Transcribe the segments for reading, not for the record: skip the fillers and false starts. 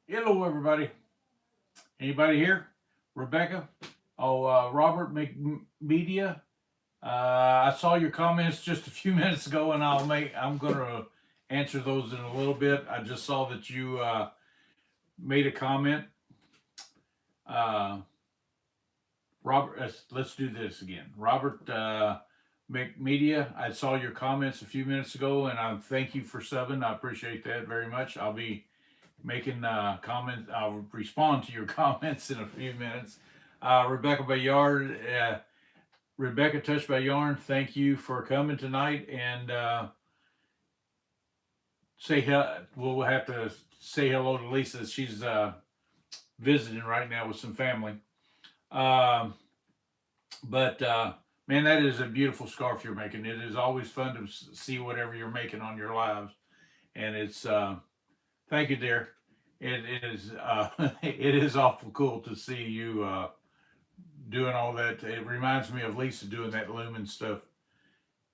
Hello, everybody. Anybody here? Rebecca? Oh, Robert McMedia. I saw your comments just a few minutes ago, and I'm going to answer those in a little bit. I just saw that you made a comment. Uh, Robert, let's do this again. Robert McMedia. I saw your comments a few minutes ago, and I thank you for subbing. I appreciate that very much. I'll be making comments. I'll respond to your comments in a few minutes. Rebecca Bayard, Rebecca Touched by Yarn, thank you for coming tonight. And we'll have to say hello to Lisa. She's visiting right now with some family. But man, that is a beautiful scarf you're making. It is always fun to see whatever you're making on your lives. And it's thank you, dear. It is it is awful cool to see you doing all that. It reminds me of Lisa doing that lumen stuff.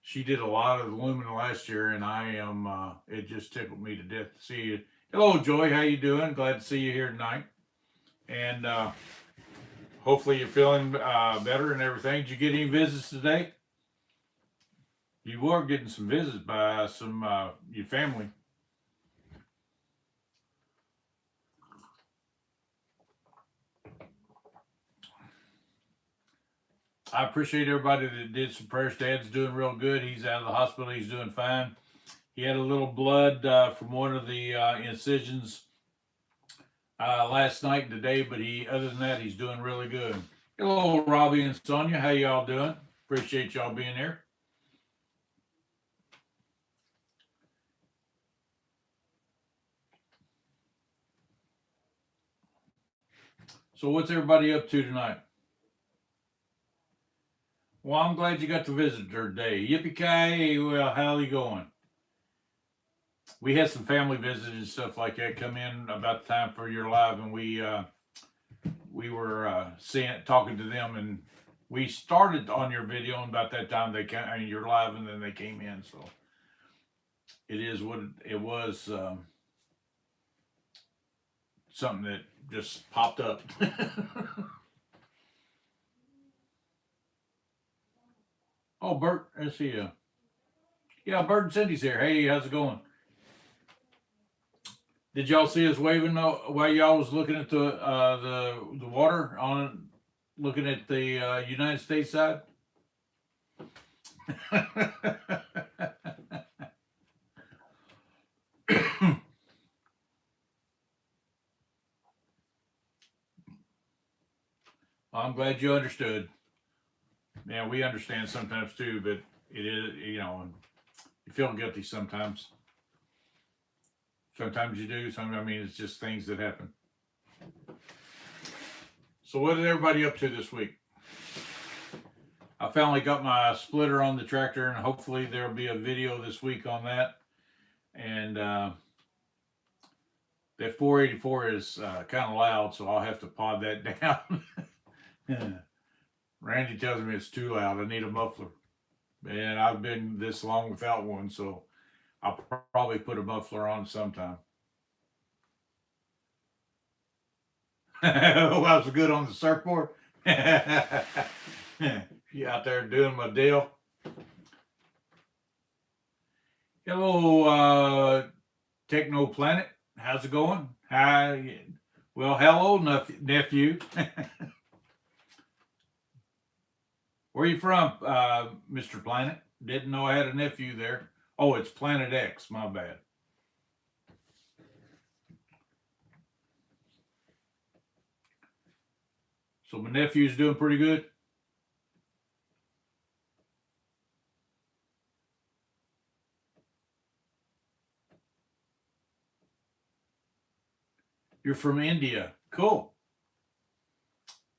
She did a lot of the lumen last year, and I am. It just tickled me to death to see you. Hello, Joy. How you doing? Glad to see you here tonight. And hopefully you're feeling better and everything. Did you get any visits today? You were getting some visits by some your family. I appreciate everybody that did some prayers. Dad's doing real good. He's out of the hospital. He's doing fine. He had a little blood from one of the incisions last night and today, but other than that, he's doing really good. Hello, Robbie and Sonia. How y'all doing? Appreciate y'all being here. So what's everybody up to tonight? Well, I'm glad you got to visit her today. Yippee-ki-yay. Well, how are you going? We had some family visits and stuff like that come in about the time for your live, and we were talking to them, and we started on your video, and about that time they came. I mean, you're live, and then they came in. So it is what it was. Something that just popped up. Oh, Bert, I see you. Yeah, Bert and Cindy's here. Hey, how's it going? Did y'all see us waving while y'all was looking at the water on looking at the United States side? I'm glad you understood. Yeah, we understand sometimes too, but it is, you feel guilty sometimes. Sometimes you do. I mean, it's just things that happen. So what is everybody up to this week? I finally got my splitter on the tractor, and hopefully there'll be a video this week on that. And that 484 is kind of loud, so I'll have to pod that down. Randy tells me it's too loud. I need a muffler. And I've been this long without one, so I'll probably put a muffler on sometime. Oh, I was good on the surfboard. You out there doing my deal. Hello, Techno Planet. How's it going? Hi. Well, hello, nephew. Where are you from, Mr. Planet? Didn't know I had a nephew there. Oh, it's Planet X. My bad. So my nephew's doing pretty good. You're from India. Cool.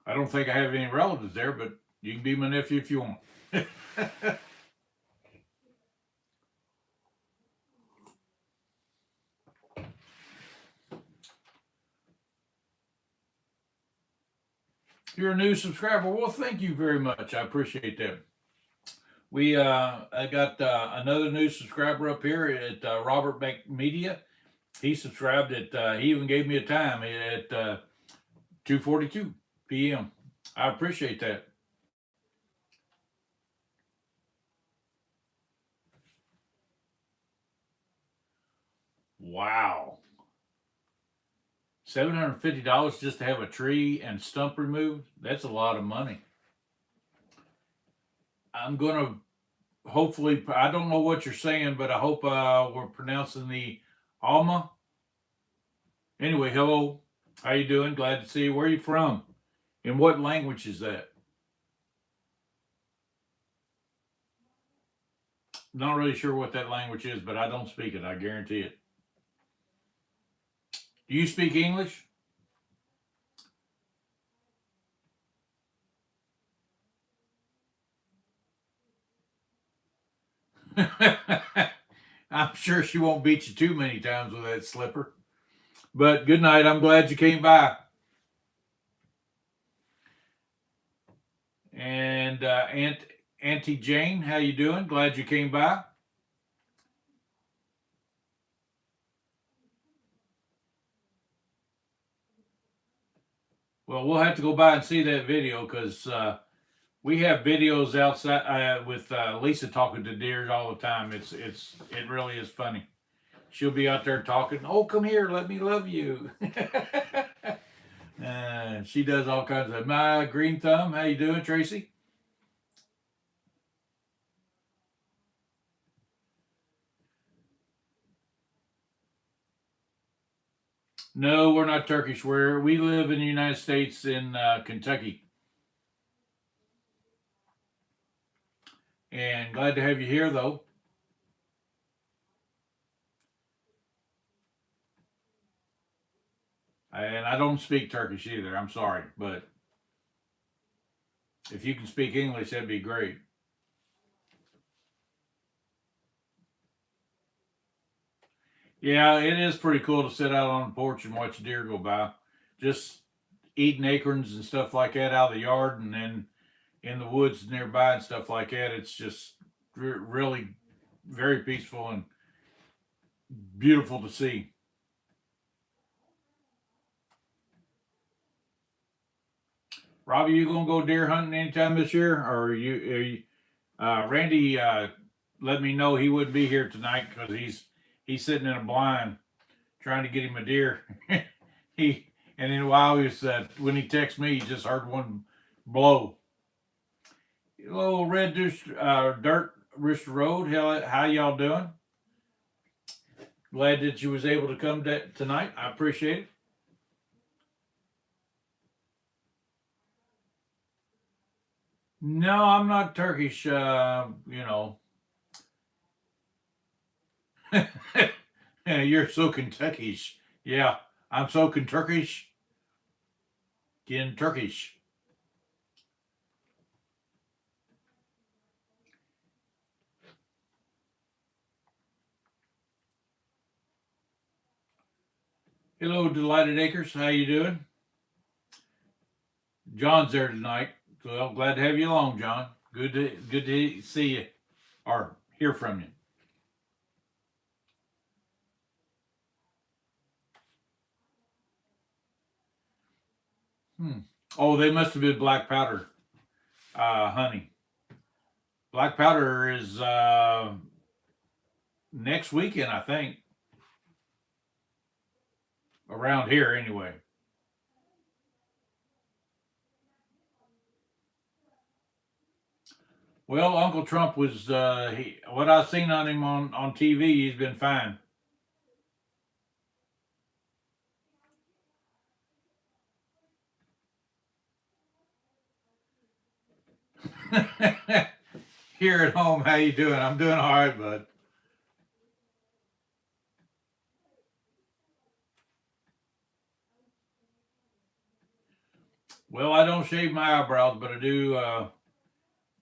I don't think I have any relatives there, but you can be my nephew if you want. You're a new subscriber. Well, thank you very much. I appreciate that. I got another new subscriber up here at Robert McMedia. He subscribed at, he even gave me a time at 2:42 p.m. I appreciate that. Wow. $750 just to have a tree and stump removed? That's a lot of money. I'm going to hopefully, I don't know what you're saying, but I hope we're pronouncing the Alma. Anyway, hello. How you doing? Glad to see you. Where are you from? And what language is that? Not really sure what that language is, but I don't speak it. I guarantee it. Do you speak English? I'm sure she won't beat you too many times with that slipper. But good night. I'm glad you came by. And Auntie Jane, how you doing? Glad you came by. Well, we'll have to go by and see that video because we have videos outside with Lisa talking to deers all the time. It really is funny. She'll be out there talking. Oh, come here, let me love you. She does all kinds of. My green thumb, how you doing, Tracy? No, we're not Turkish. We live in the United States in Kentucky. And glad to have you here, though. And I don't speak Turkish either. I'm sorry, but if you can speak English, that'd be great. Yeah, it is pretty cool to sit out on the porch and watch deer go by, just eating acorns and stuff like that out of the yard, and then in the woods nearby and stuff like that. It's just really very peaceful and beautiful to see. Robbie, you gonna go deer hunting anytime this year, or are you Randy let me know he wouldn't be here tonight because he's sitting in a blind trying to get him a deer. he and then while he was when he texted me, he just heard one blow. Hello, Red Dirt Rooster Road. How y'all doing? Glad that you was able to come tonight. I appreciate it. No, I'm not Turkish. You're so Kentuckish. Yeah, I'm so Turkish. Kin Turkish. Hello, Delighted Acres. How you doing? John's there tonight. Well, glad to have you along, John. Good to see you or hear from you. Oh, they must have been black powder, honey. Black powder is next weekend, I think. Around here, anyway. Well, Uncle Trump was what I've seen on him on TV. He's been fine. Here at home, how you doing? I'm doing all right, bud. Well, I don't shave my eyebrows, but I do, and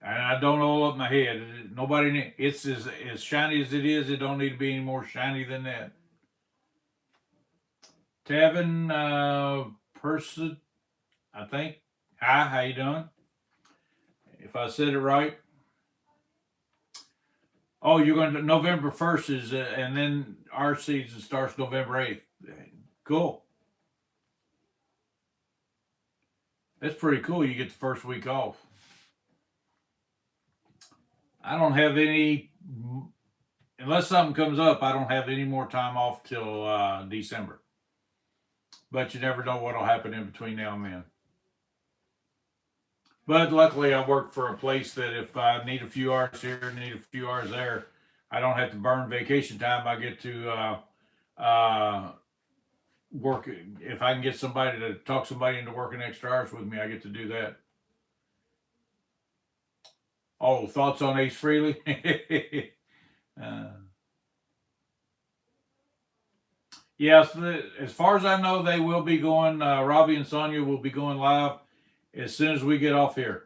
I don't oil up my head. Nobody, it's as shiny as it is. It don't need to be any more shiny than that. Tavin Person, I think. Hi, how you doing? If I said it right. Oh, you're going to November 1st is, and then our season starts November 8th. Cool. That's pretty cool. You get the first week off. I don't have any, unless something comes up, I don't have any more time off till December. But you never know what'll happen in between now and then. But luckily, I work for a place that if I need a few hours here, need a few hours there, I don't have to burn vacation time. I get to work. If I can get somebody to talk somebody into working extra hours with me, I get to do that. Oh, thoughts on Ace Frehley? Yes, as far as I know, they will be going. Robbie and Sonia will be going live as soon as we get off here.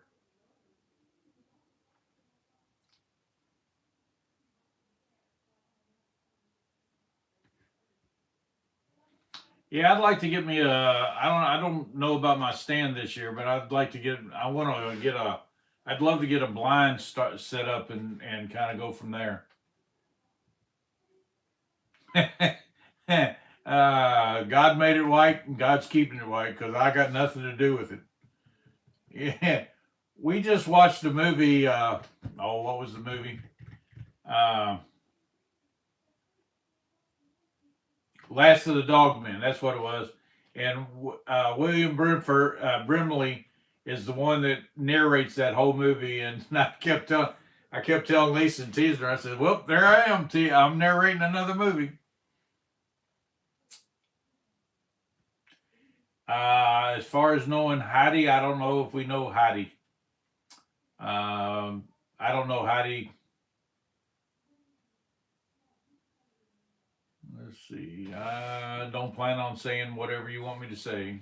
Yeah, I'd like to get me a. I don't know about my stand this year, but I'd like to get. I want to get a. I'd love to get a blind start set up and kind of go from there. God made it white, and God's keeping it white because I got nothing to do with it. Yeah, we just watched the movie. What was the movie? Last of the Dogmen. That's what it was. And William Brimley is the one that narrates that whole movie. And I kept telling Lisa and teasing her. I said, "Well, there I am. I'm narrating another movie." As far as knowing Heidi, I don't know if we know Heidi. I don't know Heidi. Let's see. I don't plan on saying whatever you want me to say.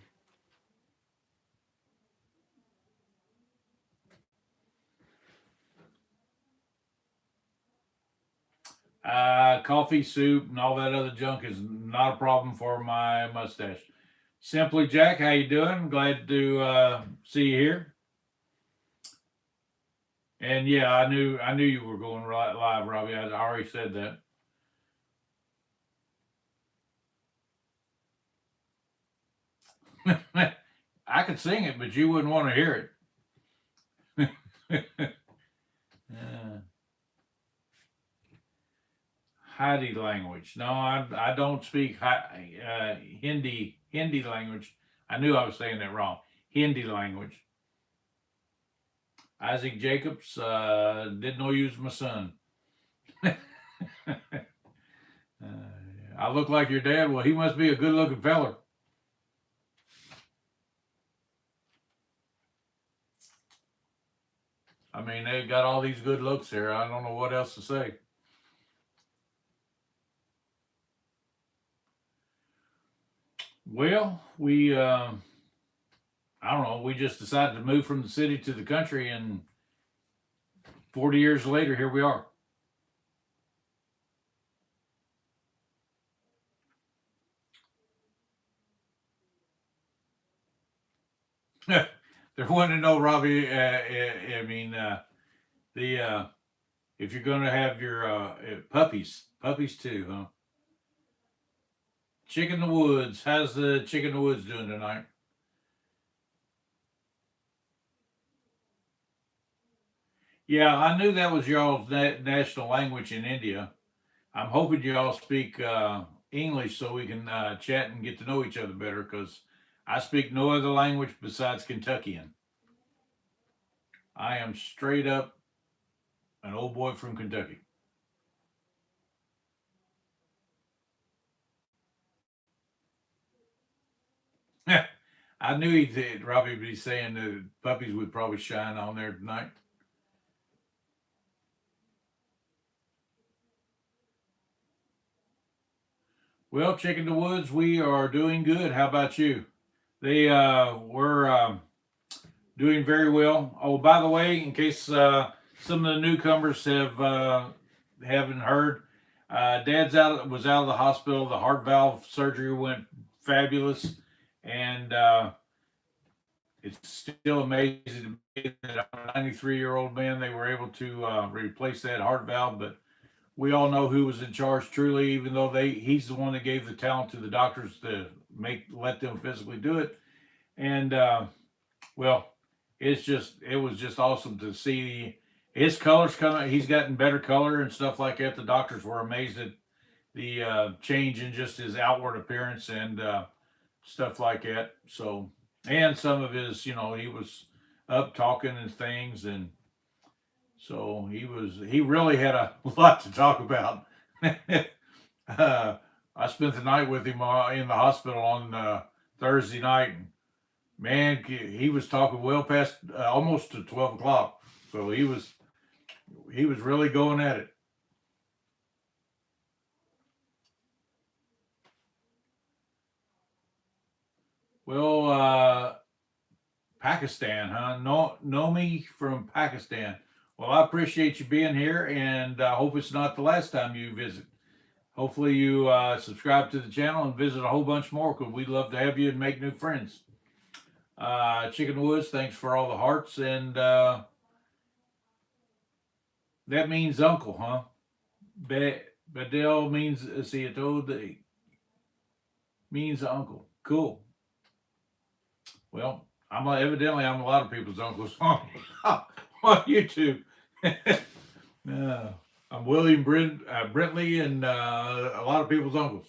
Coffee, soup, and all that other junk is not a problem for my mustache. Simply Jack, how you doing? Glad to see you here. And yeah, I knew you were going live, Robbie. I already said that. I could sing it, but you wouldn't want to hear it. Hindi language. No, I don't speak Hindi language. I knew I was saying that wrong. Hindi language. Isaac Jacobs didn't know you was my son. I look like your dad. Well, he must be a good looking feller. I mean, they got all these good looks here. I don't know what else to say. Well, I don't know, we just decided to move from the city to the country, and 40 years later, here we are. They're wanting to know, Robbie. I mean, the if you're going to have your puppies too, huh? Chick in the Woods. How's the Chick in the Woods doing tonight? Yeah, I knew that was y'all's national language in India. I'm hoping y'all speak English so we can chat and get to know each other better because I speak no other language besides Kentuckian. I am straight up an old boy from Kentucky. I knew he'd Robbie would be saying the puppies would probably shine on there tonight. Well, Chick in the Woods, we are doing good. How about you? They were doing very well. Oh, by the way, in case some of the newcomers haven't heard, Dad's was out of the hospital. The heart valve surgery went fabulous, and it's still amazing to me that a 93-year-old man they were able to replace that heart valve. But we all know who was in charge truly, even though he's the one that gave the talent to the doctors to let them physically do it. And well, it was just awesome to see his colors coming. He's gotten better color and stuff like that. The doctors were amazed at the change in just his outward appearance and stuff like that. So, and some of his, he was up talking and things, and so he really had a lot to talk about. I spent the night with him in the hospital on Thursday night, and man, he was talking well past almost to 12 o'clock. So he was really going at it. Well, Pakistan, huh? Know me from Pakistan. Well, I appreciate you being here, and I hope it's not the last time you visit. Hopefully, you subscribe to the channel and visit a whole bunch more, because we'd love to have you and make new friends. Chicken Woods, thanks for all the hearts, and that means uncle, huh? Badel means Siatode means uncle. Cool. Well, I'm a lot of people's uncles on YouTube. I'm William Brentley and a lot of people's uncles.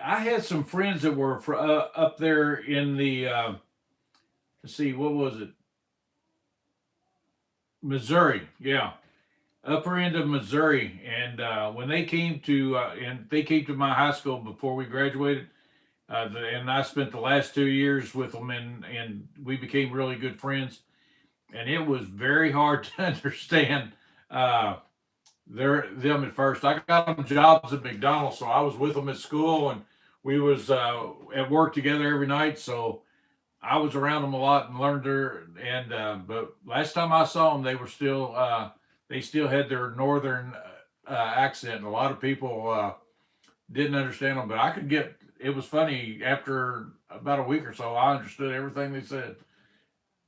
I had some friends that were up there in the let's see, what was it? Missouri, yeah, upper end of Missouri. And when they came to my high school before we graduated, and I spent the last 2 years with them, and we became really good friends. And it was very hard to understand uh, them at first. I got them jobs at McDonald's, so I was with them at school, and we was at work together every night. So I was around them a lot and learned their. And but last time I saw them, they still had their northern accent, and a lot of people didn't understand them. But I could get. It was funny after about a week or so. I understood everything they said.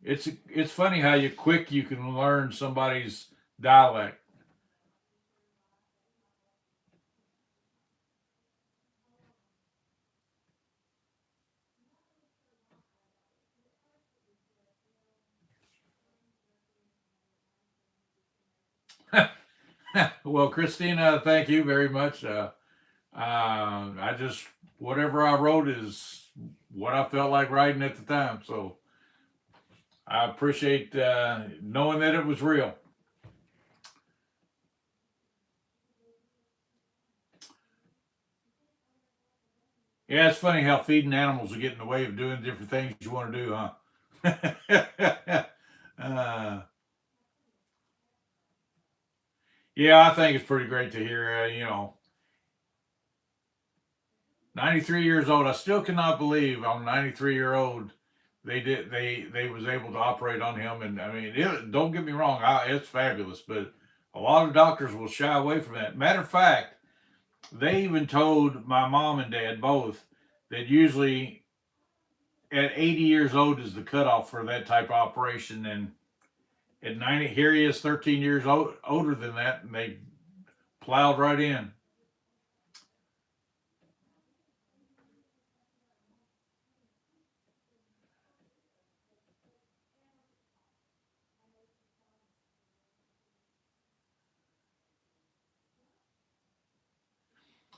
It's funny how you can learn somebody's dialect. Well, Christina, thank you very much. I just whatever I wrote is what I felt like writing at the time. So I appreciate knowing that it was real. Yeah, it's funny how feeding animals will get in the way of doing different things you want to do, huh? Yeah, I think it's pretty great to hear. 93 years old. I still cannot believe I'm 93-year-old. They was able to operate on him, and I mean, don't get me wrong, it's fabulous, but a lot of doctors will shy away from that. Matter of fact, they even told my mom and dad both that usually at 80 years old is the cutoff for that type of operation, and at 90, here he is, 13 years older than that, and they plowed right in.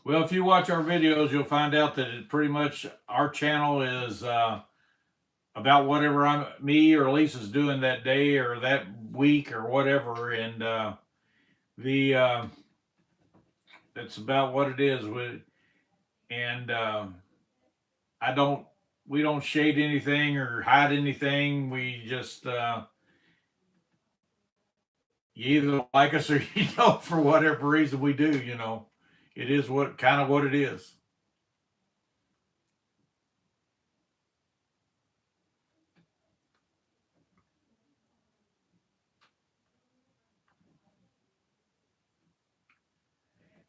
Well, if you watch our videos, you'll find out that pretty much our channel is about whatever me or Lisa's doing that day or that week or whatever, and the that's about what it is. And I don't we don't shade anything or hide anything. We just you either like us or you don't for whatever reason we do. It is what it is.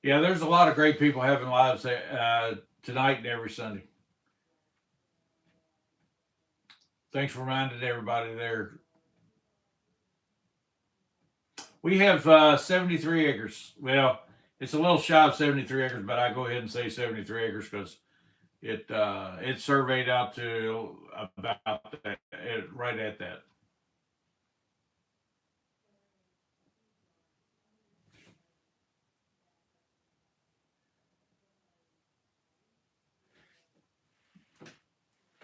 Yeah, there's a lot of great people having lives tonight and every Sunday. Thanks for reminding everybody there. We have 73 acres. Well, it's a little shy of 73 acres, but I go ahead and say 73 acres because it's surveyed out to about that, right at that.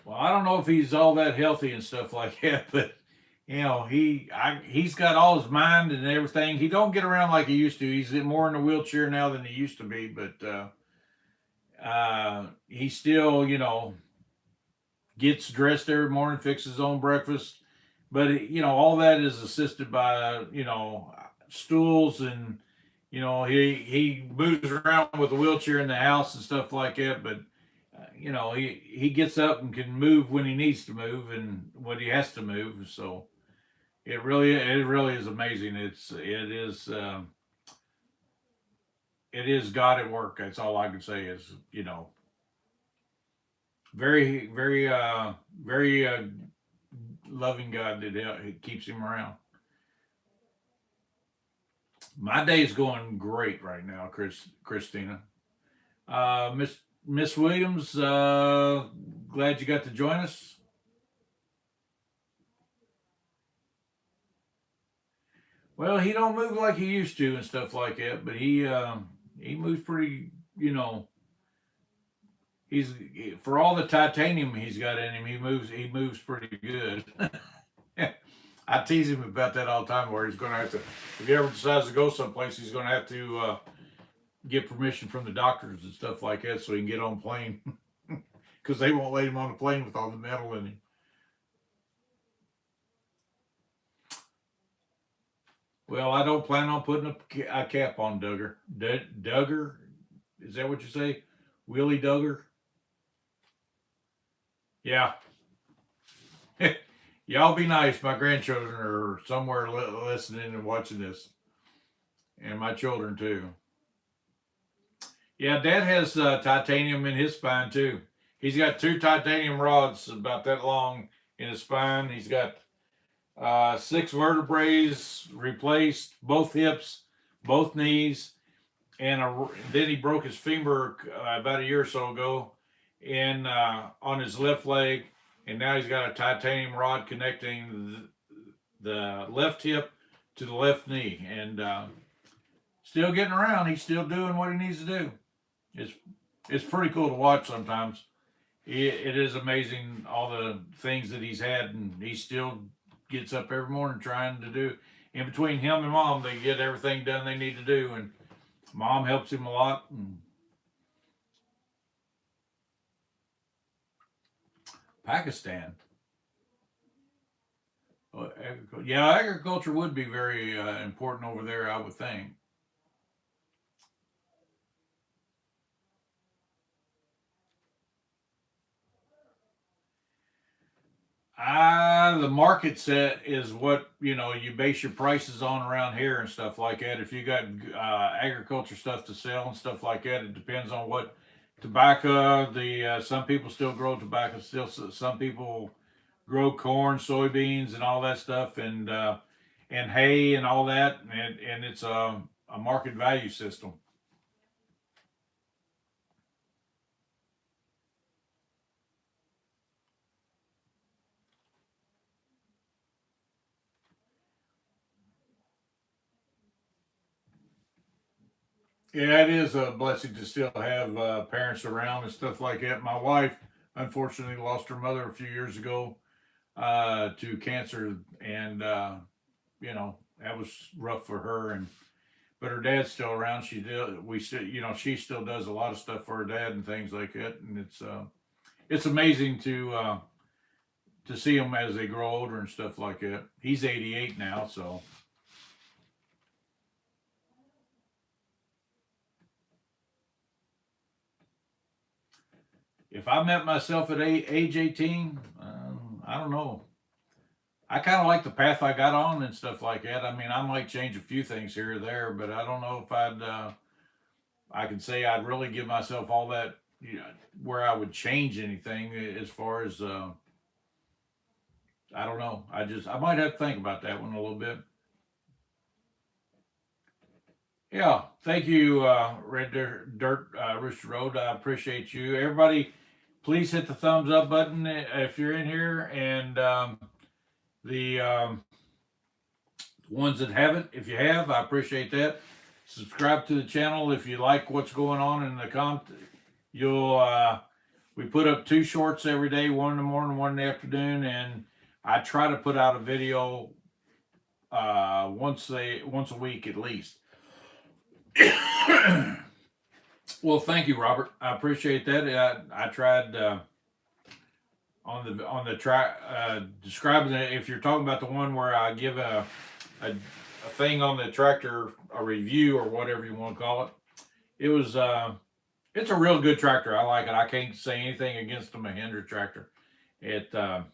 Well, I don't know if he's all that healthy and stuff like that, but he's got all his mind and everything. He don't get around like he used to. He's more in a wheelchair now than he used to be, but he still, gets dressed every morning, fixes his own breakfast. But all that is assisted by stools, and he moves around with a wheelchair in the house and stuff like that. But he gets up and can move when he needs to move and when he has to move. So it really is amazing. It is God at work. That's all I can say is very very loving God that keeps him around. My day is going great right now, Christina. Miss Williams, glad you got to join us. Well, he don't move like he used to and stuff like that, but he moves pretty. He's for all the titanium he's got in him. He moves pretty good. I tease him about that all the time. Where he's going to have to, if he ever decides to go someplace, he's going to have to get permission from the doctors and stuff like that so he can get on plane because they won't let him on the plane with all the metal in him. Well, I don't plan on putting a cap on Duggar. Duggar, is that what you say? Willie Duggar? Yeah. Y'all be nice. My grandchildren are somewhere listening and watching this, and my children too. Yeah, Dad has titanium in his spine too. He's got two titanium rods about that long in his spine. He's got 6 vertebrae replaced, both hips, both knees, and then he broke his femur about a year or so ago, and on his left leg, and now he's got a titanium rod connecting the left hip to the left knee, and still getting around. He's still doing what he needs to do. It's pretty cool to watch sometimes. It is amazing all the things that he's had, and he still gets up every morning trying to do. In between him and Mom, they get everything done they need to do, and Mom helps him a lot. And Pakistan, yeah, agriculture would be very important over there, I would think. The market set is what you base your prices on around here and stuff like that. If you got agriculture stuff to sell and stuff like that, it depends on what tobacco. The some people still grow tobacco. Still, some people grow corn, soybeans, and all that stuff, and hay and all that, and it's a market value system. Yeah, it is a blessing to still have parents around and stuff like that. My wife, unfortunately, lost her mother a few years ago to cancer, and that was rough for her. And but her dad's still around. We still, she still does a lot of stuff for her dad and things like that. And it's amazing to see them as they grow older and stuff like that. He's 88 now, so if I met myself at age 18, I don't know. I kind of like the path I got on and stuff like that. I mean, I might change a few things here or there, but I don't know if I can say I'd really give myself all that, where I would change anything as far as I don't know. I might have to think about that one a little bit. Yeah, thank you, Red Dirt Rooster Road. I appreciate you. Everybody, please hit the thumbs up button if you're in here, and the ones that haven't, if you have, I appreciate that. Subscribe to the channel if you like what's going on in the content. We put up 2 shorts every day, one in the morning, one in the afternoon, and I try to put out a video once a week at least. Well, thank you, Robert. I appreciate that. I tried on the track describing it. If you're talking about the one where I give a thing on the tractor, a review or whatever you want to call it, it was it's a real good tractor. I like it. I can't say anything against the Mahindra tractor. The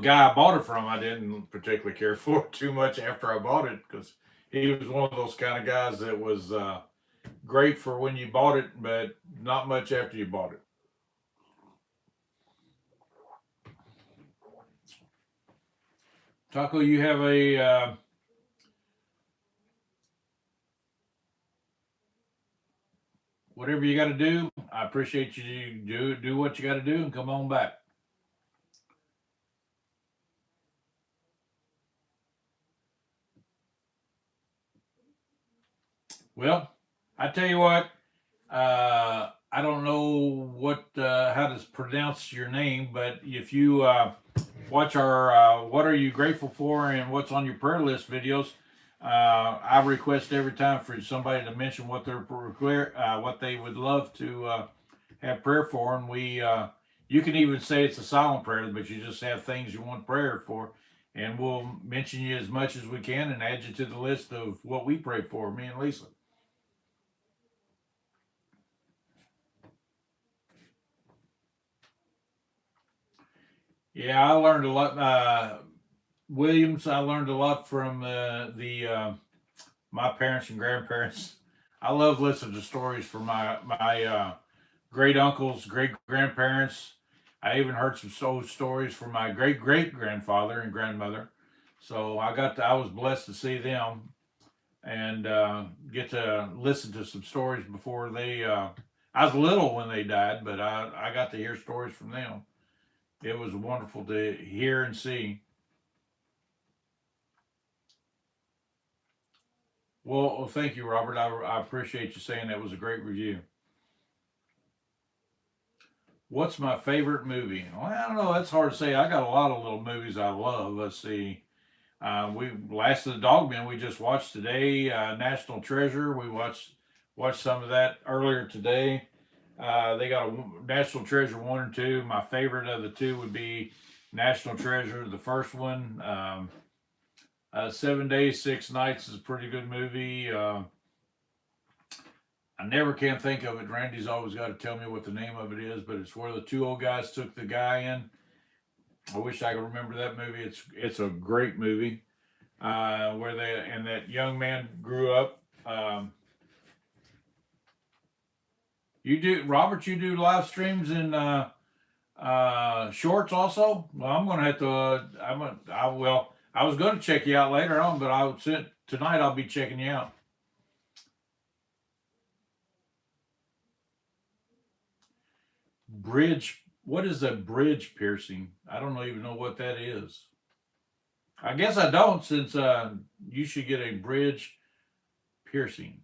guy I bought it from, I didn't particularly care for it too much after I bought it, because he was one of those kind of guys that was great for when you bought it, but not much after you bought it. Taco, you have a whatever you got to do. I appreciate you do what you got to do and come on back. Well, I tell you what, I don't know how to pronounce your name, but if you watch our What Are You Grateful For and What's on Your Prayer List videos, I request every time for somebody to mention what they would love to have prayer for, and you can even say it's a silent prayer, but you just have things you want prayer for, and we'll mention you as much as we can and add you to the list of what we pray for, me and Lisa. Yeah, I learned a lot. Williams, I learned a lot from my parents and grandparents. I love listening to stories from my great uncles, great grandparents. I even heard some stories from my great great grandfather and grandmother. So I was blessed to see them and get to listen to some stories before they. I was little when they died, but I got to hear stories from them. It was wonderful to hear and see. Well, thank you, Robert. I appreciate you saying that was a great review. What's my favorite movie? Well, I don't know. That's hard to say. I got a lot of little movies I love. Let's see. We Last of the Dogmen we just watched today. National Treasure. We watched some of that earlier today. They got a National Treasure 1 and 2. My favorite of the two would be National Treasure, the first one. 7 Days, 6 Nights is a pretty good movie. I never can think of it. Randy's always got to tell me what the name of it is, but it's where the 2 old guys took the guy in. I wish I could remember that movie. It's a great movie. Where that young man grew up. You do, Robert. You do live streams and shorts also. Well, I'm gonna have to. I was going to check you out later on, but tonight I'll be checking you out. Bridge. What is a bridge piercing? I don't even know what that is. I guess I don't, since you should get a bridge piercing.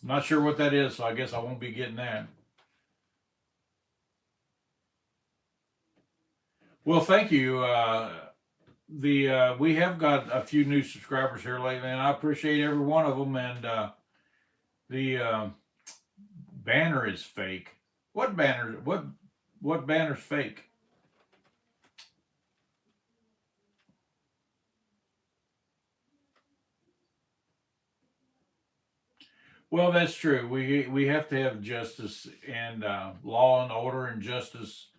I'm not sure what that is, so I guess I won't be getting that. Well, thank you. We have got a few new subscribers here lately, and I appreciate every one of them. And the banner is fake. What banner? What banner's fake? Well, that's true. We have to have justice and law and order and justice.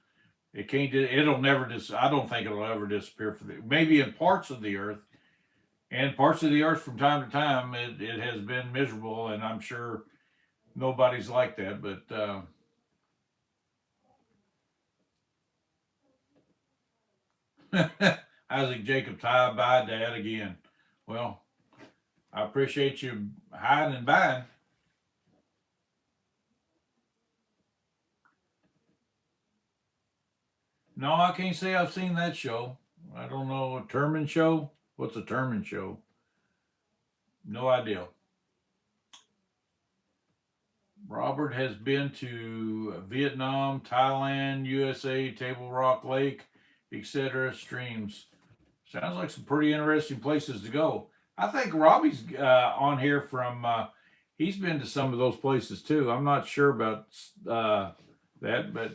It'll never I don't think it'll ever disappear maybe in parts of the earth, And parts of the earth from time to time, it has been miserable, and I'm sure nobody's like that. But Isaac Jacobs, hi, bye, Dad, again. Well, I appreciate you hiding and buying. No, I can't say I've seen that show. I don't know. A Terman show? What's a Terman show? No idea. Robert has been to Vietnam, Thailand, USA, Table Rock Lake, etc. Streams. Sounds like some pretty interesting places to go. I think Robbie's on here from. He's been to some of those places too. I'm not sure about that, but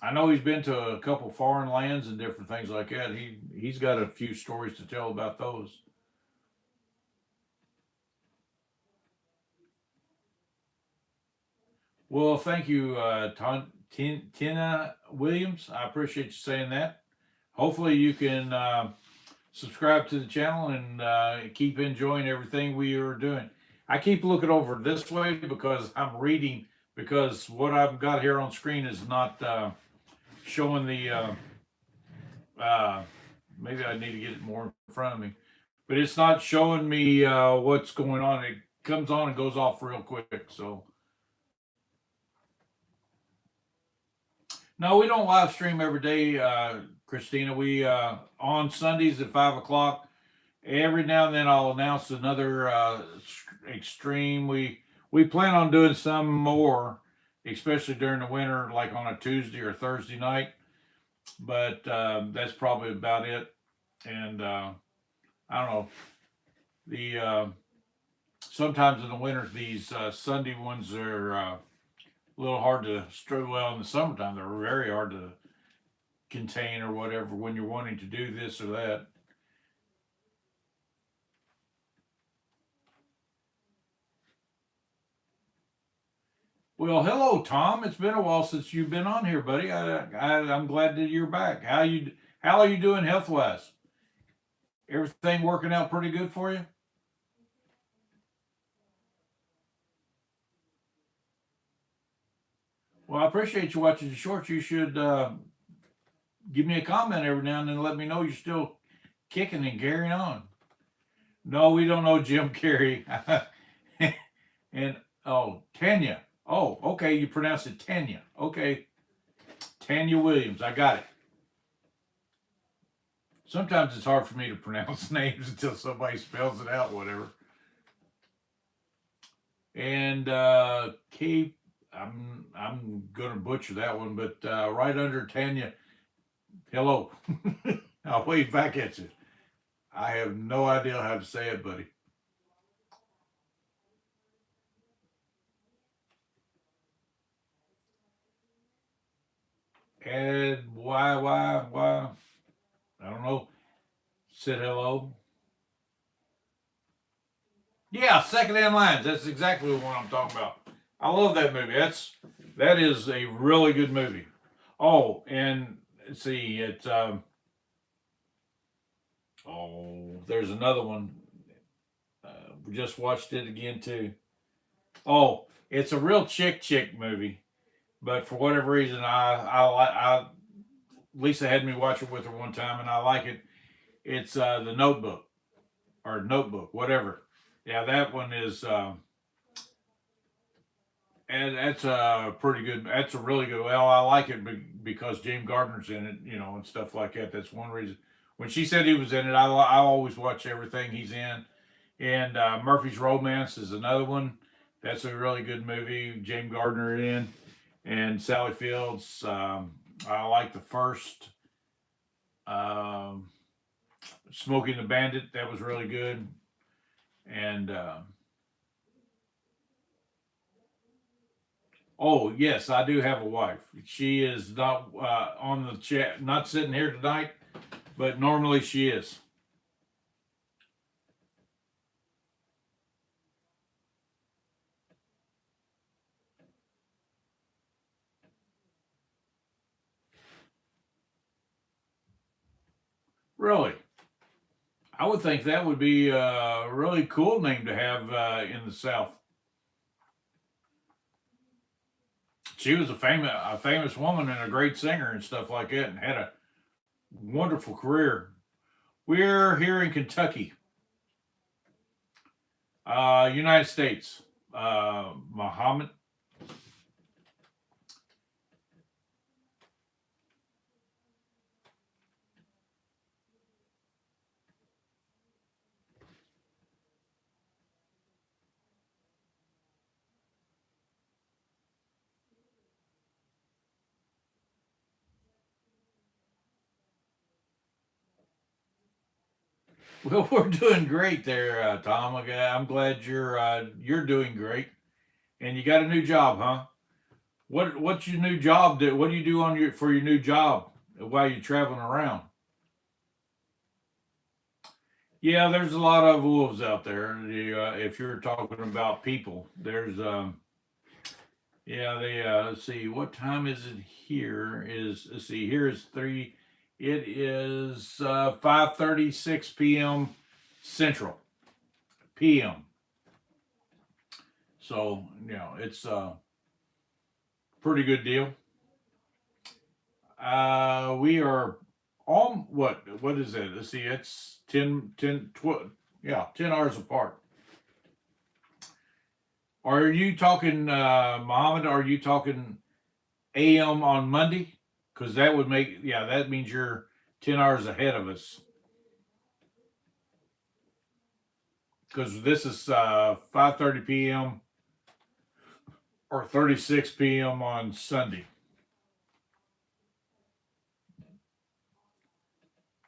I know he's been to a couple foreign lands and different things like that. He's got a few stories to tell about those. Well, thank you, Tina Williams. I appreciate you saying that. Hopefully, you can subscribe to the channel and keep enjoying everything we are doing. I keep looking over this way because I'm reading, because what I've got here on screen is not showing the. Uh, maybe I need to get it more in front of me, but it's not showing me what's going on. It comes on and goes off real quick. So no, we don't live stream every day, Christina. We on Sundays at 5 o'clock. Every now and then I'll announce another extreme. We plan on doing some more, especially during the winter, like on a Tuesday or Thursday night. But that's probably about it. And I don't know. The sometimes in the winter these Sunday ones are a little hard to string. Well, in the summertime they're very hard to contain or whatever when you're wanting to do this or that. Well, hello, Tom. It's been a while since you've been on here, buddy. I'm glad that you're back. How are you doing health wise? Everything working out pretty good for you? Well, I appreciate you watching the shorts. You should give me a comment every now and then. Let me know you're still kicking and carrying on. No, we don't know Jim Carrey. And oh, Tanya. Oh, okay. You pronounce it Tanya. Okay, Tanya Williams. I got it. Sometimes it's hard for me to pronounce names until somebody spells it out, whatever. And Cape, I'm gonna butcher that one, but right under Tanya, hello. I'll wave back at you. I have no idea how to say it, buddy. And why? I don't know. Said hello. Yeah, Second Hand Lines. That's exactly what I'm talking about. I love that movie. That is a really good movie. Oh, and let's see, there's another one. We just watched it again too. Oh, it's a real chick movie, but for whatever reason, Lisa had me watch it with her one time, and I like it. It's the Notebook or Notebook, whatever. Yeah, that one is. And that's a pretty good. That's a really good. Well, I like it because James Gardner's in it, and stuff like that. That's one reason. When she said he was in it, I always watch everything he's in. And Murphy's Romance is another one. That's a really good movie. James Gardner in, and Sally Fields. I like the first um, Smoking the Bandit. That was really good. And oh yes, I do have a wife. She is not on the chat, not sitting here tonight, but normally she is. Really, I would think that would be a really cool name to have in the South. She was a famous woman and a great singer and stuff like that, and had a wonderful career. We're here in Kentucky, United States. Muhammad. Well, we're doing great there, Tom. I'm glad you're doing great, and you got a new job, huh? What's your new job? What do you do on your new job while you're traveling around? Yeah, there's a lot of wolves out there. If you're talking about people, there's yeah, they let's see, what time is it here? Is let's see, here is three. It is 5:36 p.m. Central p.m. So it's a pretty good deal. We are on what is it? Let's see, it's 12, yeah, 10 hours apart. Are you talking, Mohammed? Are you talking AM on Monday? Because that would make, yeah, that means you're 10 hours ahead of us. Because this is 5:30 p.m. or 36 p.m. on Sunday.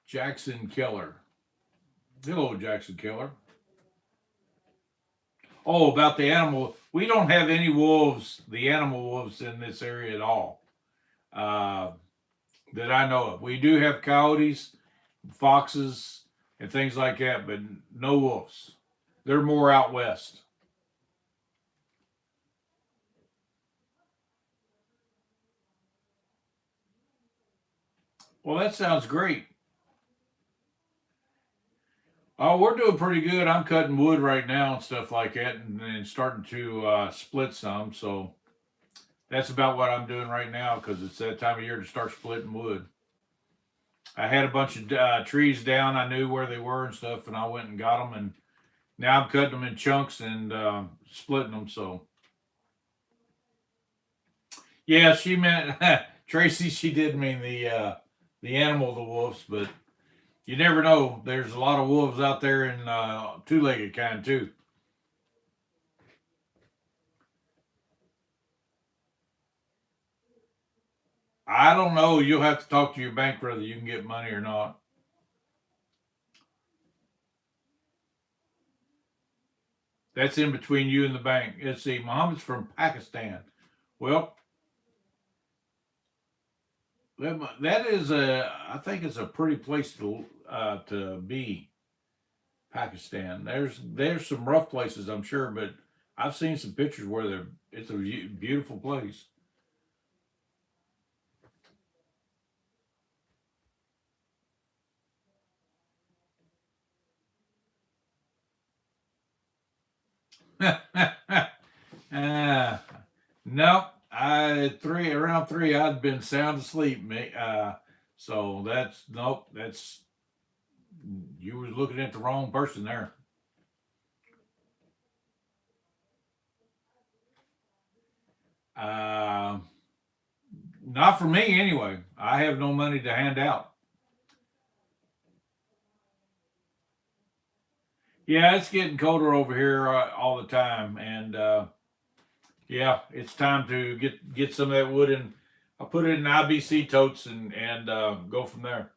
Jackson Keller. Hello, Jackson Keller. Oh, about the animal. We don't have any wolves, the animal wolves in this area at all uh, that I know of. We do have coyotes, foxes, and things like that, but no wolves. They're more out west. Well, that sounds great. Oh, we're doing pretty good. I'm cutting wood right now and stuff like that, and starting to split some. So that's about what I'm doing right now because it's that time of year to start splitting wood. I had a bunch of trees down. I knew where they were and stuff, and I went and got them, and now I'm cutting them in chunks and splitting them. So yeah, she meant Tracy. She did mean the animal, the wolves, but you never know. There's a lot of wolves out there in two-legged kind too. I don't know. You'll have to talk to your bank whether you can get money or not. That's in between you and the bank. Let's see. Muhammad's from Pakistan. Well, that is a. I think it's a pretty place to be. Pakistan. There's some rough places, I'm sure, but I've seen some pictures where it's a beautiful place. uh, nope. I three around three. I'd been sound asleep. So that's nope. That's you was looking at the wrong person there. Uh, Not for me anyway. I have no money to hand out. Yeah, it's getting colder over here all the time, and yeah, it's time to get some of that wood in. I'll put it in IBC totes and go from there.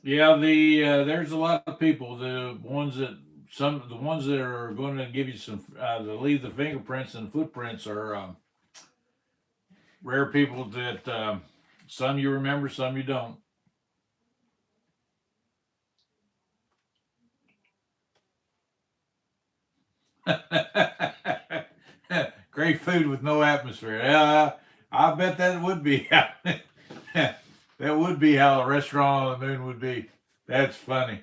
Yeah, there's a lot of people. The ones that are going to give you some to leave the fingerprints and footprints are rare people that some you remember, some you don't. Great food with no atmosphere. Yeah, I bet that would be that would be how a restaurant on the moon would be. That's funny.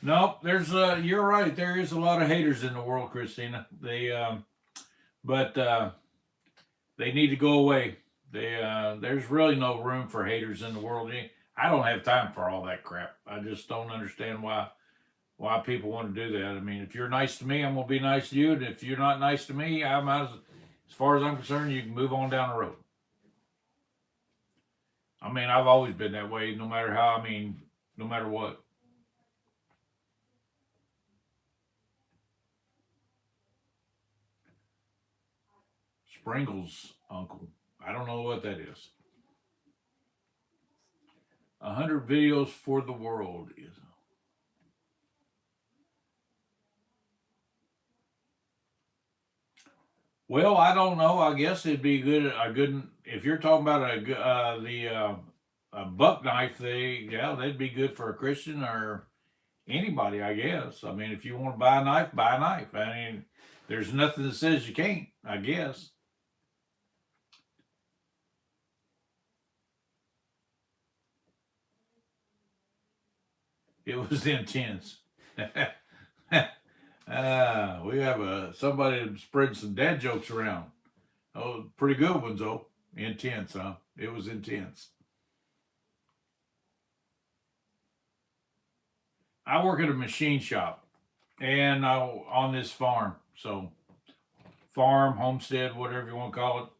Nope, there's you're right. There is a lot of haters in the world, Christina. But they need to go away. There's really no room for haters in the world. I don't have time for all that crap. I just don't understand why people want to do that. I mean, if you're nice to me, I'm gonna be nice to you, and if you're not nice to me, as far as I'm concerned, you can move on down the road. I mean, I've always been that way, no matter how. I mean, no matter what. Sprinkles, Uncle. I don't know what that is. 100 videos for the world is. Well, I don't know. I guess it'd be good. A good if you're talking about a buck knife. They'd be good for a Christian or anybody. I guess. I mean, if you want to buy a knife, buy a knife. I mean, there's nothing that says you can't. I guess it was intense. We have somebody spreading some dad jokes around. Oh, pretty good ones though. Intense, huh? It was intense. I work at a machine shop, and on this farm. So farm, homestead, whatever you want to call it.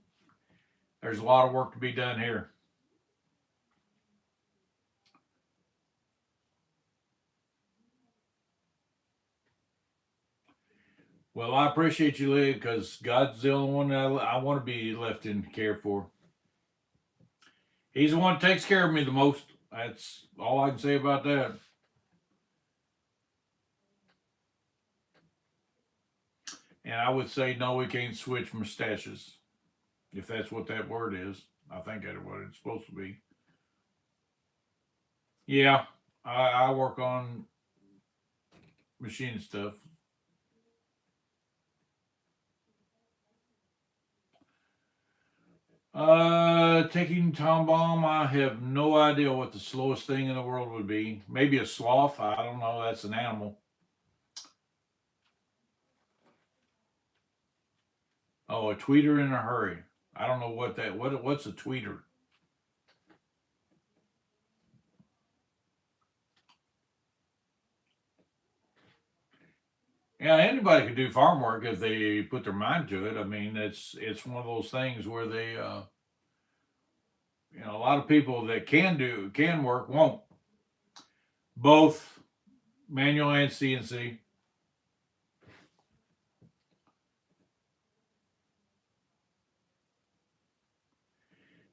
There's a lot of work to be done here. Well, I appreciate you, Lee, because God's the only one that I want to be left in care for. He's the one that takes care of me the most. That's all I can say about that. And I would say no, we can't switch mustaches, if that's what that word is. I think that's what it's supposed to be. Yeah, I work on machine stuff. Taking Tom Bomb, I have no idea what the slowest thing in the world would be. Maybe a sloth. I don't know. That's an animal. Oh, a tweeter in a hurry. I don't know what's a tweeter. Yeah, anybody could do farm work if they put their mind to it. I mean, it's one of those things where a lot of people that can work won't. Both manual and CNC.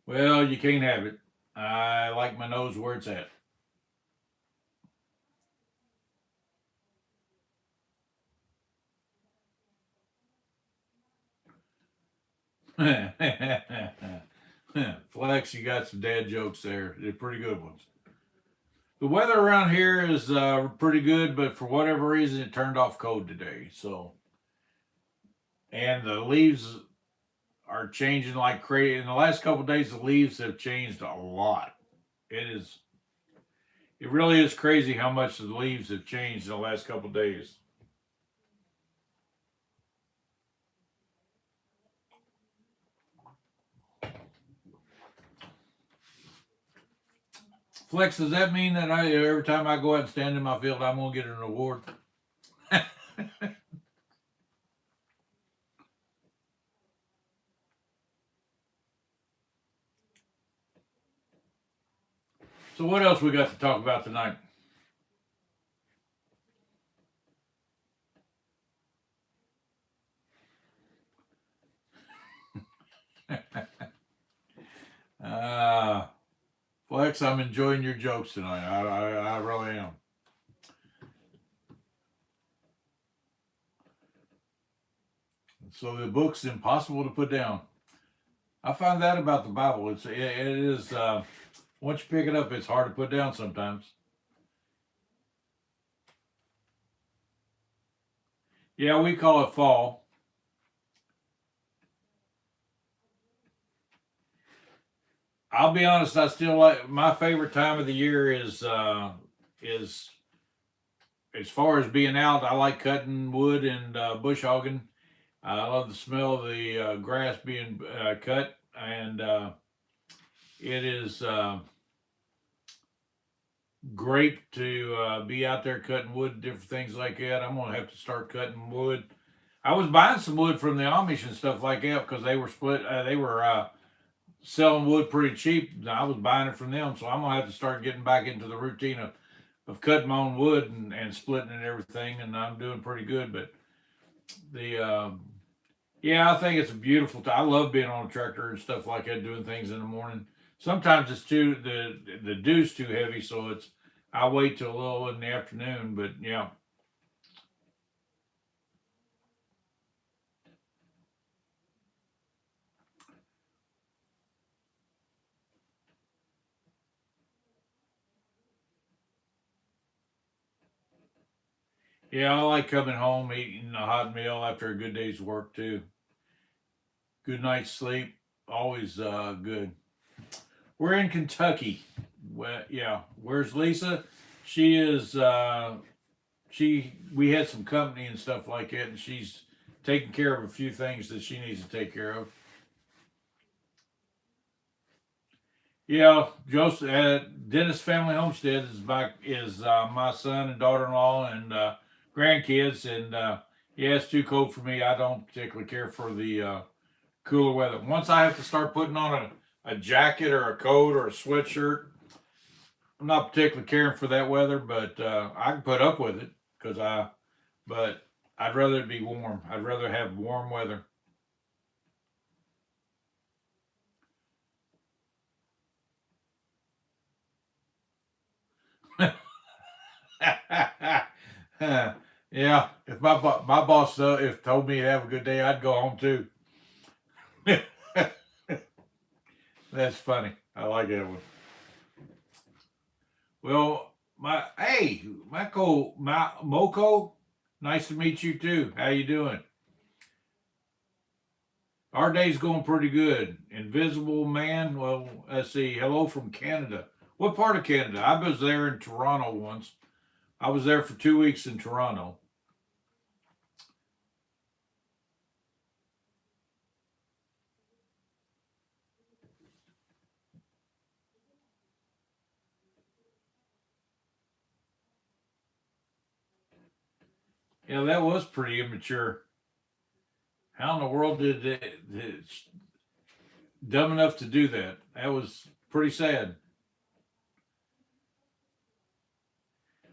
Well, you can't have it. I like my nose where it's at. Flex, you got some dad jokes there. They're pretty good ones. The weather around here is pretty good, but for whatever reason, it turned off cold today. And the leaves are changing like crazy. In the last couple of days, the leaves have changed a lot. It is, it really is crazy how much the leaves have changed in the last couple of days. Flex, does that mean that every time I go out and stand in my field, I'm gonna get an award? So what else we got to talk about tonight? uh, Flex, I'm enjoying your jokes tonight. I really am. So the book's impossible to put down. I find that about the Bible. It is once you pick it up, it's hard to put down sometimes. Yeah, we call it fall. I'll be honest, I still like my favorite time of the year is as far as being out. I like cutting wood and bush hogging. I love the smell of the grass being cut, and it is great to be out there cutting wood, different things like that. I'm gonna have to start cutting wood. I was buying some wood from the Amish and stuff like that because they were they were selling wood pretty cheap. I was buying it from them, so I'm gonna have to start getting back into the routine of cutting my own wood and splitting and everything, and I'm doing pretty good. But the yeah, I think it's a beautiful time. I love being on a tractor and stuff like that, doing things in the morning. Sometimes it's too the dew's too heavy, so it's I wait till a little in the afternoon. But yeah. Yeah, I like coming home, eating a hot meal after a good day's work too. Good night's sleep, always good. We're in Kentucky. Well, yeah. Where's Lisa? She is. We had some company and stuff like that, and she's taking care of a few things that she needs to take care of. Yeah, Joseph Dennis Family Homestead is back. Is my son and daughter-in-law and grandkids, and yeah, it's too cold for me. I don't particularly care for the cooler weather. Once I have to start putting on a jacket or a coat or a sweatshirt, I'm not particularly caring for that weather, but I can put up with it because but I'd rather it be warm. I'd rather have warm weather. Yeah, if my boss if told me to have a good day, I'd go home too. That's funny. I like that one. Well, my Moko, nice to meet you too. How you doing? Our day's going pretty good. Invisible Man. Well, let's see. Hello from Canada. What part of Canada? I was there in Toronto once. I was there for 2 weeks in Toronto. Yeah, that was pretty immature. How in the world did it dumb enough to do that? That was pretty sad.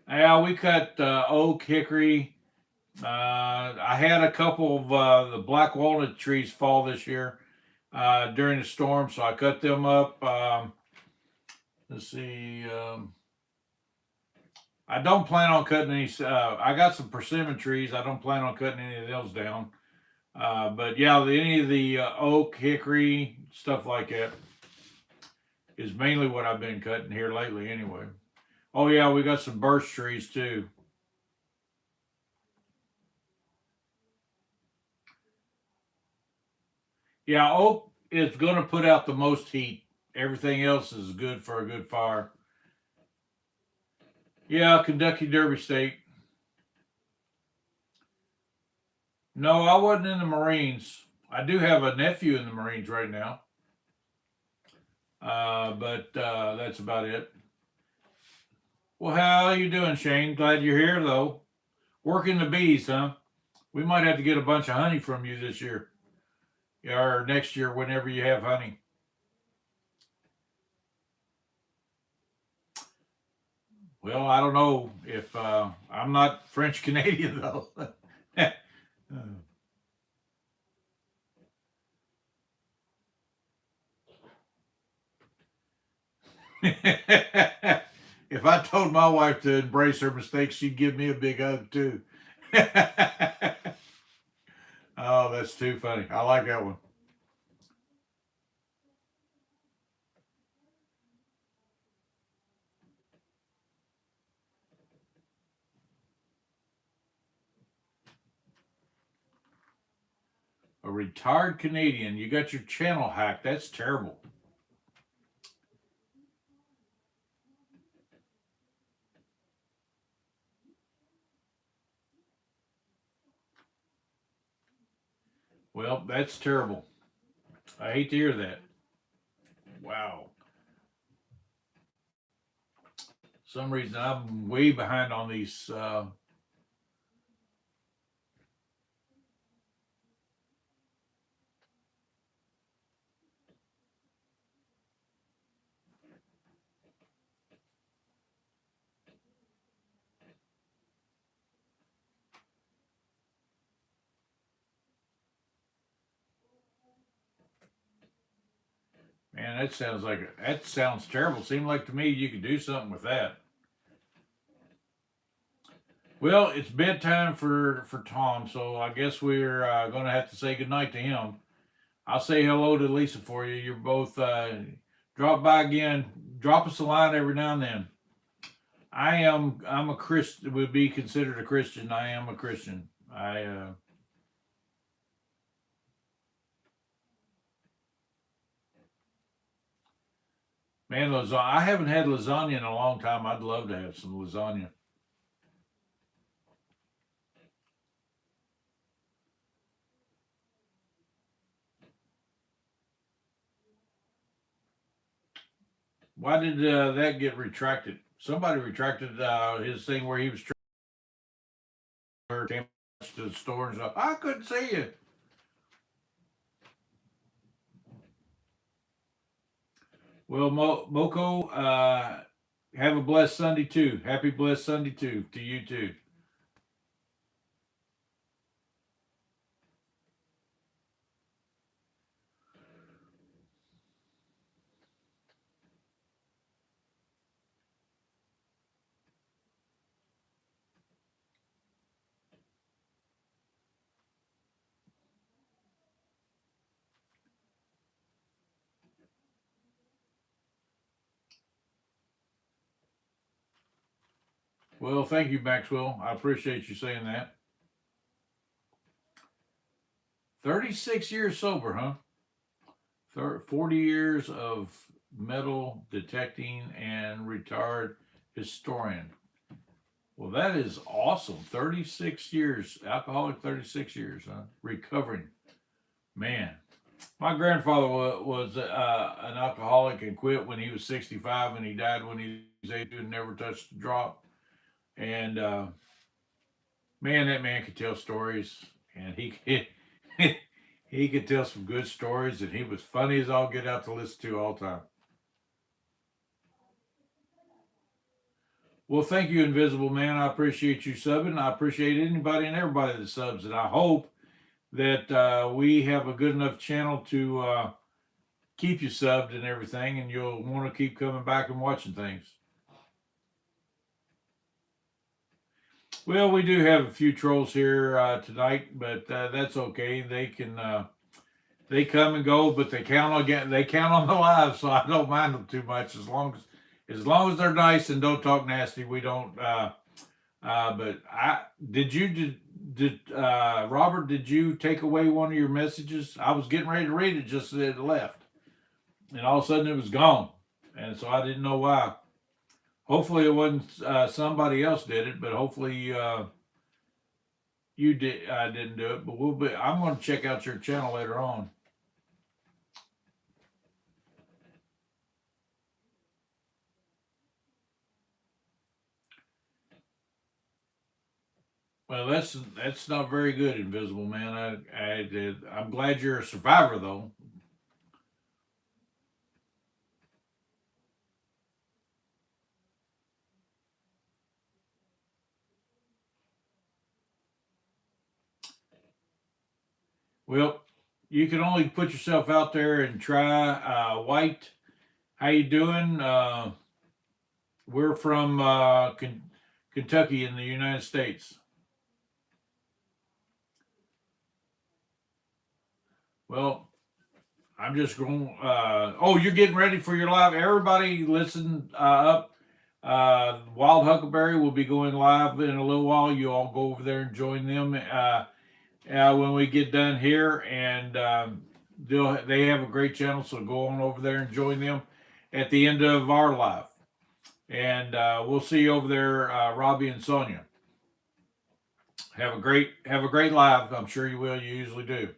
Yeah, we cut oak, hickory. I had a couple of the black walnut trees fall this year during the storm, so I cut them up. Let's see. I don't plan on cutting any. I got some persimmon trees. I don't plan on cutting any of those down. But yeah, any of the oak, hickory, stuff like that is mainly what I've been cutting here lately, anyway. Oh yeah, we got some birch trees too. Yeah, oak is going to put out the most heat. Everything else is good for a good fire. Yeah, Kentucky Derby State. No, I wasn't in the Marines. I do have a nephew in the Marines right now, but that's about it. Well, how are you doing, Shane? Glad you're here, though. Working the bees, huh? We might have to get a bunch of honey from you this year, or next year, whenever you have honey. Well, I don't know if I'm not French Canadian though. If I told my wife to embrace her mistakes, she'd give me a big hug too. I Oh, that's too funny. I like that one. A retired Canadian. You got your channel hacked. That's terrible. Well, that's terrible. I hate to hear that. Wow. Some reason I'm way behind on these. Man, that sounds terrible. Seemed like to me you could do something with that. Well, it's bedtime for Tom, so I guess we're going to have to say goodnight to him. I'll say hello to Lisa for you. You're both drop by again. Drop us a line every now and then. I'm a Christian. Would be considered a Christian. I am a Christian. Man, lasagna. I haven't had lasagna in a long time. I'd love to have some lasagna. Why did that get retracted? Somebody retracted his thing where he was came to the store and stuff. I couldn't see you. Well, Moko, have a blessed Sunday too. Happy blessed Sunday too to you too. Well, thank you, Maxwell. I appreciate you saying that. 36 years sober, huh? 40 years of metal detecting and retired historian. Well, that is awesome. 36 years, alcoholic 36 years, huh? Recovering. Man, my grandfather was an alcoholic and quit when he was 65, and he died when he was 82 and never touched a drop. And man, that man could tell stories, and he could tell some good stories, and he was funny as all get out to listen to all the time. Well, thank you, Invisible Man. I appreciate you subbing. I appreciate anybody and everybody that subs, and I hope that we have a good enough channel to keep you subbed and everything, and you'll want to keep coming back and watching things. Well, we do have a few trolls here tonight, but that's okay. They come and go, but they count on the live, so I don't mind them too much as long as they're nice and don't talk nasty. We don't. But I did Robert? Did you take away one of your messages? I was getting ready to read it, just as it left, and all of a sudden it was gone, and so I didn't know why. Hopefully it wasn't somebody else did it, but hopefully you did. I didn't do it, but we'll be. I'm going to check out your channel later on. Well, that's not very good, Invisible Man. I'm glad you're a survivor, though. Well, you can only put yourself out there and try. White, how you doing? We're from Kentucky in the United States. Well, I'm just going. Oh, you're getting ready for your live. Everybody, listen up. Wild Huckleberry will be going live in a little while. You all go over there and join them when we get done here, and they have a great channel. So go on over there and join them at the end of our live, and we'll see you over there, Robbie and Sonia. Have a great live. I'm sure you will. You usually do.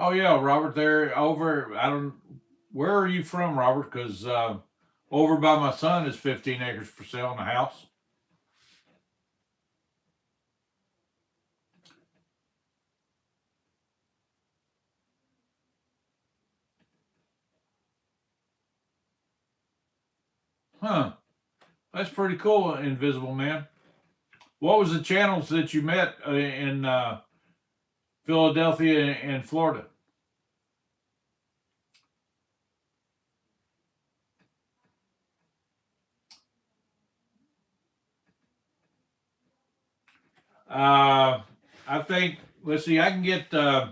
Oh yeah, Robert. There over. I don't. Where are you from, Robert? Because over by my son is 15 acres for sale in the house. Huh. That's pretty cool, Invisible Man. What was the channels that you met in Philadelphia and Florida? I think. Let's see. I can get. I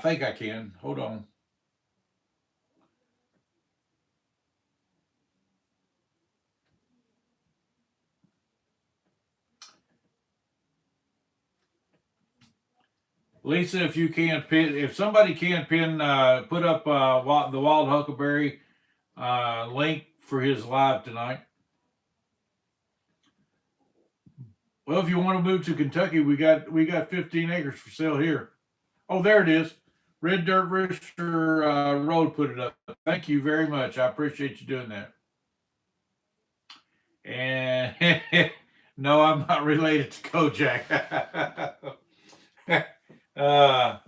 think I can. Hold on. Lisa, if you can pin, if somebody can pin, put up the Wild Huckleberry link for his live tonight. Well, if you want to move to Kentucky, we got 15 acres for sale here. Oh, there it is. Red Dirt Rooster Road put it up. Thank you very much. I appreciate you doing that. And no, I'm not related to Kojak. No,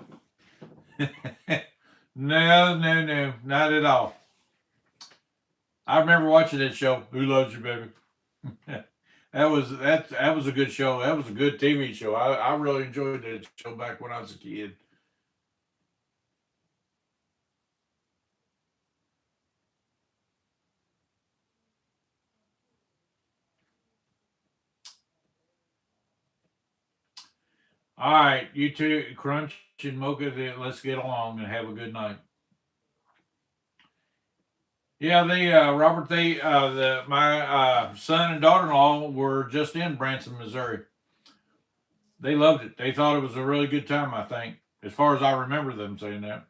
not at all. I remember watching that show. Who Loves You, Baby? that was a good show. That was a good TV show. I really enjoyed that show back when I was a kid. All right, you two, Crunch and Mocha, let's get along and have a good night. Yeah, they Robert, my son and daughter-in-law were just in Branson, Missouri. They loved it. They thought it was a really good time. I think, as far as I remember them saying that.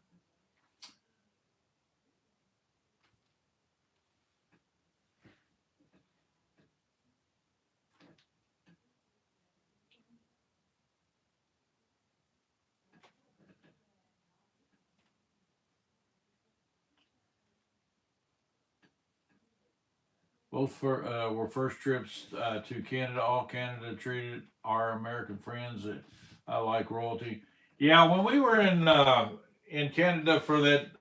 Both were first trips to Canada. All Canada treated our American friends that I like royalty. Yeah, when we were in Canada for that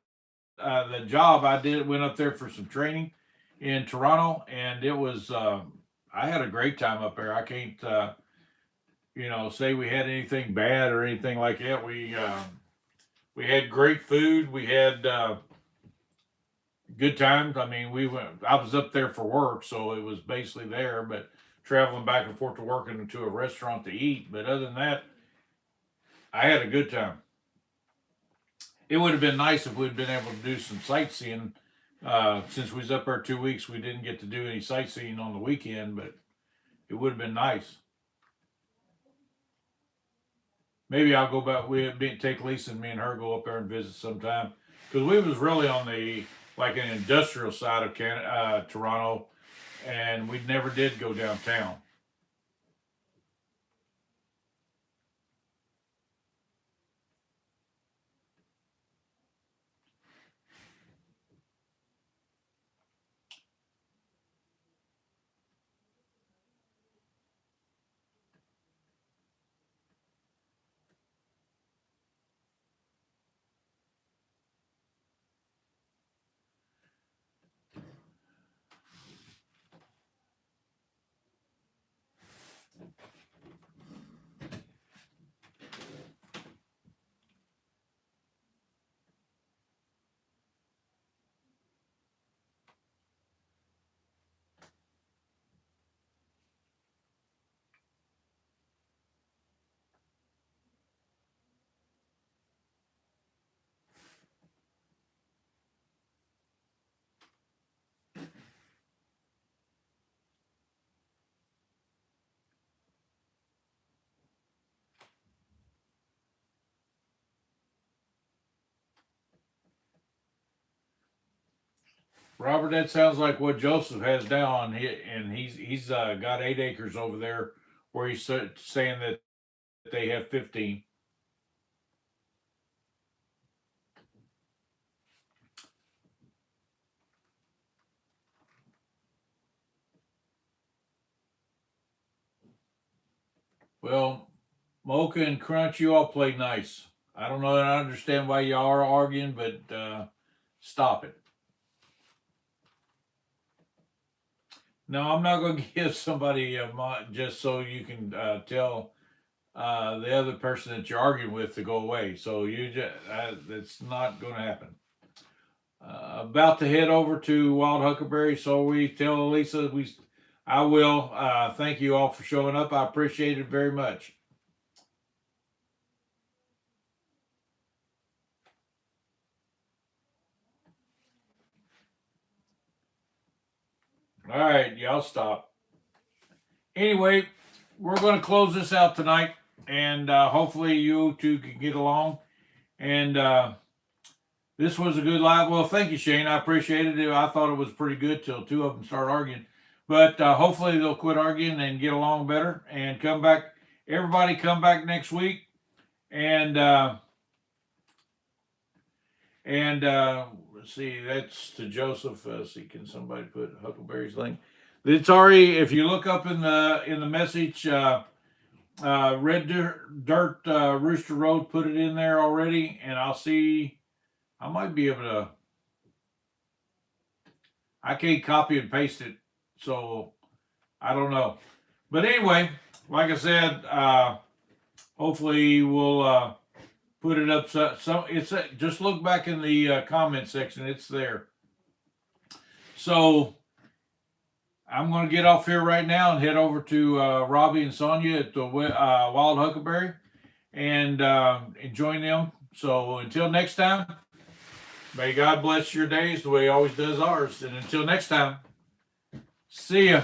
the job I did, went up there for some training in Toronto, and it was I had a great time up there. I can't say we had anything bad or anything like that. We had great food. We had good times. I mean, we went. I was up there for work, so it was basically there, but traveling back and forth to work and to a restaurant to eat. But other than that, I had a good time. It would have been nice if we'd been able to do some sightseeing. Since we was up there 2 weeks, we didn't get to do any sightseeing on the weekend, but it would have been nice. Maybe I'll go back. Take Lisa and me and her go up there and visit sometime because we was really on the like an industrial side of Toronto, and we never did go downtown. Robert, that sounds like what Joseph has down, and he's got 8 acres over there where he's saying that they have 15. Well, Mocha and Crunch, you all play nice. I don't know. I understand why y'all are arguing, but stop it. No, I'm not going to give somebody just so you can tell the other person that you're arguing with to go away. So you just that's not going to happen. About to head over to Wild Huckleberry, so we tell Lisa I will. Thank you all for showing up. I appreciate it very much. All right, y'all stop. Anyway, we're going to close this out tonight, and hopefully you two can get along. And this was a good live. Well, thank you, Shane. I appreciated it. I thought it was pretty good till two of them start arguing. But hopefully they'll quit arguing and get along better and come back. Everybody come back next week. And let's see, that's to Joseph. See, can somebody put Huckleberry's link? It's already, if you look up in the message, Red Dirt Rooster Road put it in there already, and I'll see. I might be able to. I can't copy and paste it, so I don't know. But anyway, like I said, hopefully we'll put it up. So it's just look back in the comment section; it's there. So I'm going to get off here right now and head over to Robbie and Sonia at the Wild Huckleberry and join them. So until next time, may God bless your days the way He always does ours. And until next time, see ya.